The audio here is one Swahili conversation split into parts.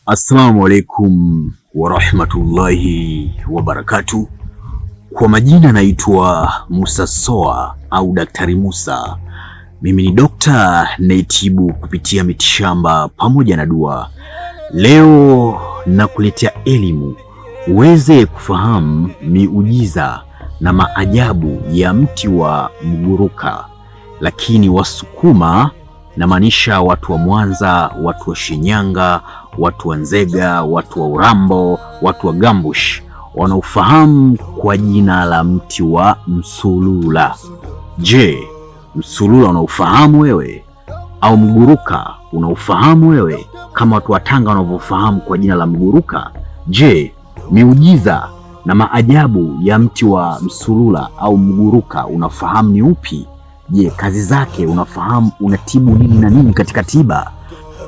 Assalamu alaikum warahmatullahi wabarakatuh. Kwa majina naitwa Musa Soa au Daktari Musa. Mimi ni dokta naitibu kupitia mitishamba pamoja na dua. Leo nakuletea elimu uweze kufahamu miujiza na maajabu ya mti wa mguruka. Lakini Wasukuma, namaanisha watu wa Mwanza, watu wa Shinyanga, watu wa Nzega, watu wa Urambo, watu wa Gambush wanaofahamu kwa jina la mti wa msulula. Je, msulula unaufahamu wewe? Au mguruka unaufahamu wewe kama watu wa Tanga wanavyofahamu kwa jina la mguruka? Je, miujiza na maajabu ya mti wa msulula au mguruka unafahamu ni upi? Je, kazi zake unafahamu, unatibu nini na nini katika tiba?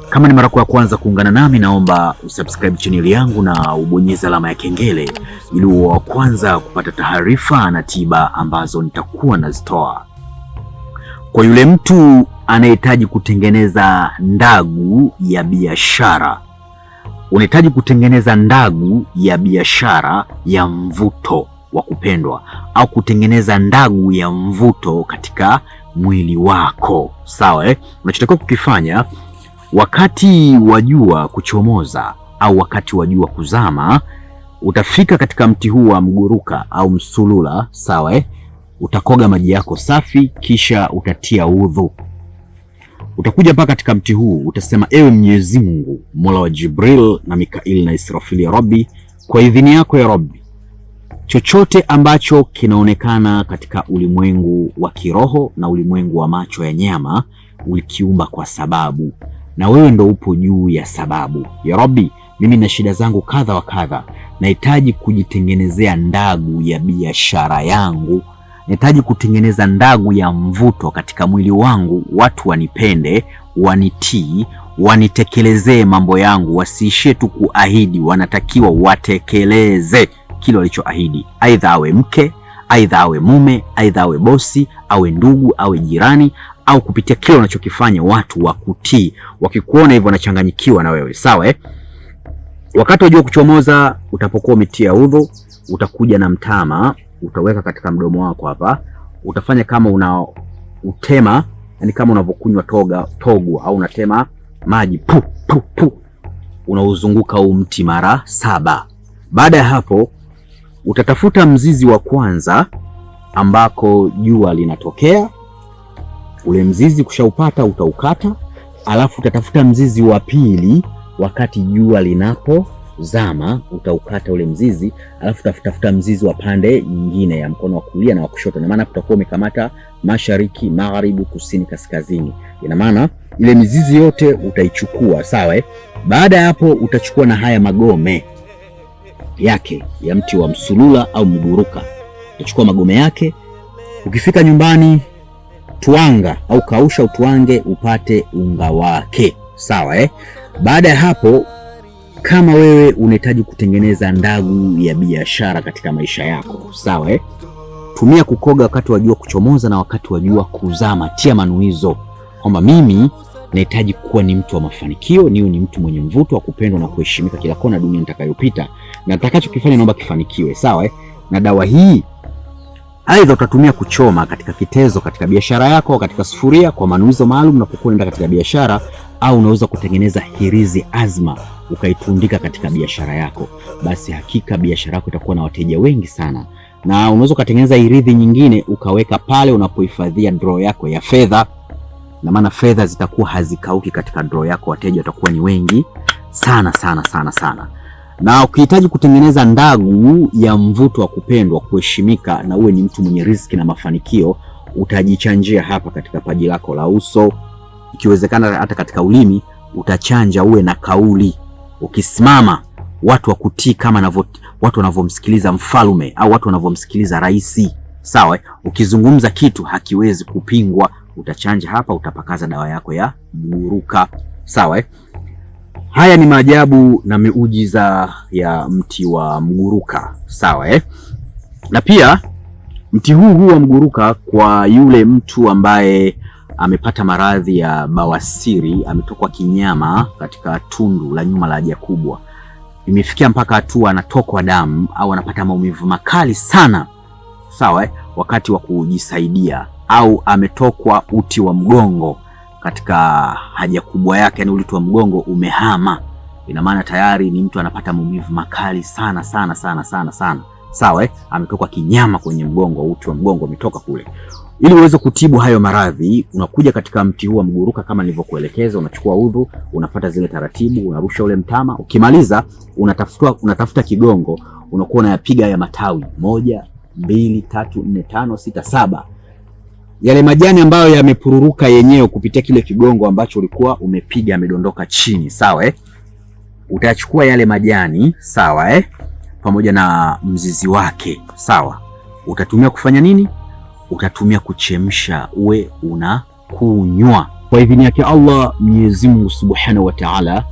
Kama ni mara ya kwanza kuungana nami, naomba usubscribe channel yangu na ubonyeze alama ya kengele ili uwe wa kwanza kupata taarifa na tiba ambazo nitakuwa nazitoa. Kwa yule mtu anayehitaji kutengeneza ndagu ya biashara, unahitaji kutengeneza ndagu ya biashara ya mvuto wa kupendwa au kutengeneza ndagu ya mvuto katika mwili wako, sawa Unachotakiwa kukifanya wakati wa jua kuchomoza au wakati wa jua kuzama, utafika katika mti huu wa mguruka au msulula, sawa Utakoga maji yako safi, kisha utatia udhu. Utakuja mpaka katika mti huu, utasema: ewe Mwenyezi Mungu, Mola wa Jibril na Mikail na Israfil, ya Rabbi, kwa idhini yako ya Rabbi, chochote ambacho kinaonekana katika ulimwengu wa kiroho na ulimwengu wa macho ya nyama ulikiumba kwa sababu, na wewe ndo upo juu ya sababu. Ya Rabbi, mimi na shida zangu kadha wa kadha, nahitaji kujitengenezea ndagu ya biashara yangu, nahitaji kutengeneza ndagu ya mvuto katika mwili wangu, watu wanipende, wanitii, wanitekelezee mambo yangu, wasiishie tu kuahidi, wanatakiwa watekeleze kile walichoahidi. Aidha awe mke, aidha awe mume, aidha awe bosi, awe ndugu, awe jirani, au kupitia kile unachokifanya watu wakutii. Wakikuona hivyo wanachanganyikiwa na wewe, sawa Wakati wa jua kuchomoza, utapokuwa umetia udhu, utakuja na mtama, utaweka katika mdomo wako hapa. Utafanya kama utema, yani kama unavyokunywa togo au unatema maji pu pu pu, unauzunguka huu mti mara 7. Baada ya hapo utatafuta mzizi wa kwanza ambako jua linatokea. Ule mzizi kushaupata utaukata, alafu utatafuta mzizi wa pili wakati jua linapozama, utaukata ule mzizi, alafu utatafuta mzizi wa pande nyingine ya mkono wa kulia na wa kushoto. Ina maana utakuwa umekamata mashariki, magharibi, kusini, kaskazini. Ina maana ile mizizi yote utaichukua, sawa Baada ya hapo utachukua na haya magome yake ya mti wa msulula au mguruka. Utachukua magome yake, ukifika nyumbani twanga au kausha, utwange upate unga wake, sawa Baada ya hapo, kama wewe unahitaji kutengeneza ndagu ya biashara katika maisha yako, sawa tumia kukoga wakati wa jua kuchomoza na wakati wa jua kuzama. Tia manuizo kwamba mimi nahitaji kuwa ni mtu wa mafanikio, niwe ni mtu mwenye mvuto wa kupendwa na kuheshimika kila kona dunia nitakayopita, na nitakachokifanya naomba kifanikiwe, sawa Na dawa hii aidha utatumia kuchoma katika kitezo katika biashara yako au katika sufuria kwa manuizo maalum unapokuwa unaenda katika biashara, au unaweza kutengeneza hirizi azma ukaitundika katika biashara yako. Basi hakika biashara yako itakuwa na wateja wengi sana. Na unaweza kutengeneza hirizi nyingine ukaweka pale unapohifadhia draw yako ya fedha, na maana fedha zitakuwa hazikauki katika draw yako, wateja watakuwa ni wengi sana sana sana sana. Na ukihitaji kutengeneza ndagu ya mvuto wa kupendwa, kuheshimika na uwe ni mtu mwenye riziki na mafanikio, utajichanjia hapa katika paji lako la uso, ikiwezekana hata katika ulimi utachanja, uwe na kauli. Ukisimama watu wakutii kama watu wanavyomsikiliza mfalme au watu wanavyomsikiliza rais, sawa Ukizungumza kitu hakiwezi kupingwa, utachanja hapa, utapakaza dawa yako ya mguruka, sawa Haya ni maajabu na miujiza ya mti wa mguruka, sawa Na pia mti huu wa mguruka, kwa yule mtu ambaye amepata maradhi ya bawasiri, ametokwa kinyama katika tundu la nyuma la haja kubwa, imefikia mpaka hatua anatokwa damu au anapata maumivu makali sana, sawa, wakati wa kujisaidia, au ametokwa uti wa mgongo katika haja kubwa yake, yani uti wa mgongo umehama, ina maana tayari ni mtu anapata maumivu makali sana sana sana sana sana, sawa, ametokwa kinyama kwenye mgongo, uti wa mgongo umetoka kule. Ili uweze kutibu hayo maradhi, unakuja katika mti huu wa mguruka kama nilivyokuelekeza, unachukua udhu, unafuata zile taratibu, unarusha ule mtama, ukimaliza unatafuta kigongo, unakuwa unayapiga haya matawi 1 2 3 4 5 6 7, yale majani ambayo yamepururuka yenyewe kupitia kile kigongo ambacho ulikuwa umepiga yamedondoka chini, sawa, utachukua yale majani, sawa, pamoja na mzizi wake, sawa, utatumia kufanya nini? Utatumia kuchemsha, uwe unakunywa kwa idhini yake Allah Mwenyezi Mungu Subhanahu wa Ta'ala.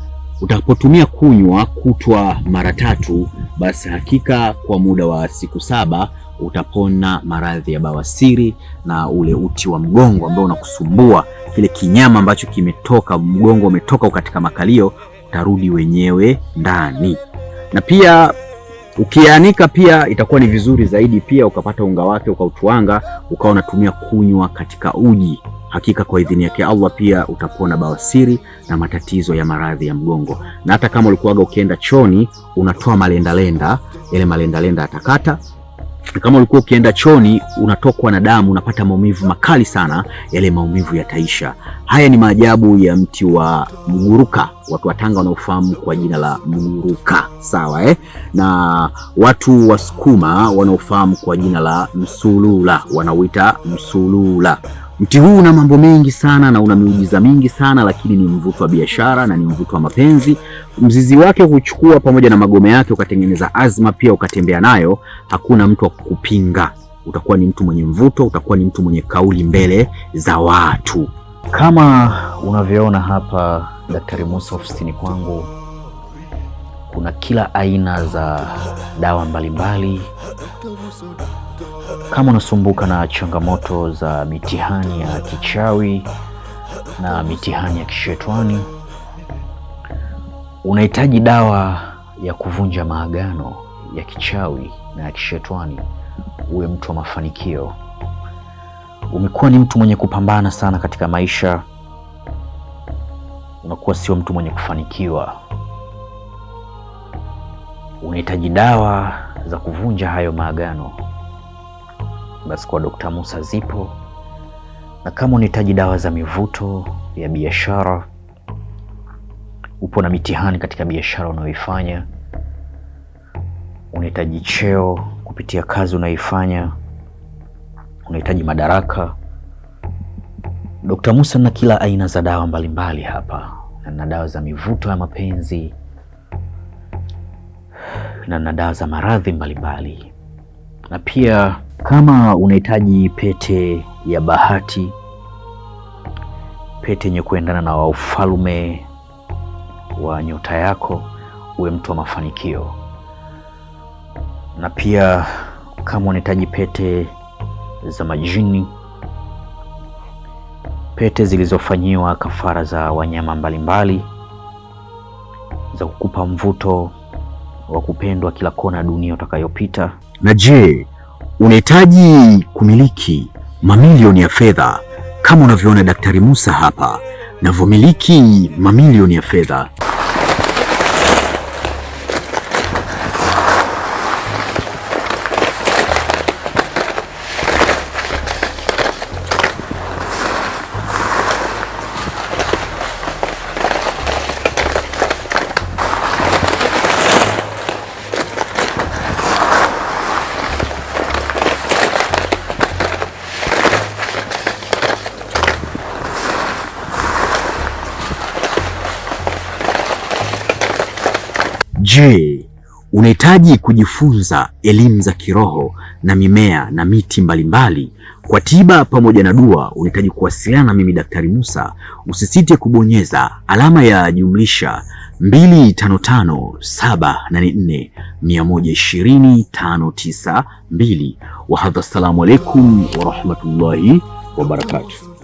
Utakapotumia kunywa kutwa mara 3, basi hakika kwa muda wa siku 7 utapona maradhi ya bawasiri na ule uti wa mgongo ambao unakusumbua, kile kinyama ambacho kimetoka mgongo, umetoka katika makalio, utarudi wenyewe ndani. Na pia ukianika pia itakuwa ni vizuri zaidi, pia ukapata unga wake ukautwanga, ukawa unatumia kunywa katika uji. Hakika kwa idhini yake Allah pia utapona bawasiri na matatizo ya maradhi ya mgongo. Na hata kama ulikuwaga ukienda choni unatoa malendalenda, yale malendalenda atakata. Kama ulikuwa ukienda choni unatokwa na damu, unapata maumivu makali sana, yale maumivu yataisha. Haya ni maajabu ya mti wa mguruka. Watu wa Tanga wanaofahamu kwa jina la mguruka, sawa, na watu wa Sukuma wanaofahamu kwa jina la msulula, wanauita msulula. Mti huu una mambo mengi sana na una miujiza mingi sana, lakini ni mvuto wa biashara na ni mvuto wa mapenzi. Mzizi wake huchukua pamoja na magome yake ukatengeneza azma, pia ukatembea nayo, hakuna mtu wa kukupinga. Utakuwa ni mtu mwenye mvuto, utakuwa ni mtu mwenye kauli mbele za watu. Kama unavyoona hapa Daktari Musa ofisini kwangu, kuna kila aina za dawa mbalimbali. Kama unasumbuka na changamoto za mitihani ya kichawi na mitihani ya kishetwani, unahitaji dawa ya kuvunja maagano ya kichawi na ya kishetwani, uwe mtu wa mafanikio, umekuwa ni mtu mwenye kupambana sana katika maisha, unakuwa sio mtu mwenye kufanikiwa, unahitaji dawa za kuvunja hayo maagano, basi kwa Dr. Musa zipo. Na kama unahitaji dawa za mivuto ya biashara, upo na mitihani katika biashara unayoifanya, unahitaji cheo kupitia kazi unayoifanya, unahitaji madaraka, Dr. Musa na kila aina za dawa mbalimbali hapa, na dawa za mivuto ya mapenzi na dawa za maradhi mbalimbali. Na pia kama unahitaji pete ya bahati, pete yenye kuendana na ufalme wa nyota yako, uwe mtu wa mafanikio. Na pia kama unahitaji pete za majini, pete zilizofanyiwa kafara za wanyama mbalimbali, za kukupa mvuto wa kupendwa kila kona dunia utakayopita. Na je, unahitaji kumiliki mamilioni ya fedha kama unavyoona Daktari Musa hapa navyomiliki mamilioni ya fedha? Je, unahitaji kujifunza elimu za kiroho na mimea na miti mbalimbali kwa tiba pamoja na dua? Unahitaji kuwasiliana na mimi Daktari Musa, usisite kubonyeza alama ya jumlisha 255 784 120 592. Wa hadha, assalamu alaikum wa rahmatullahi wa barakatuh.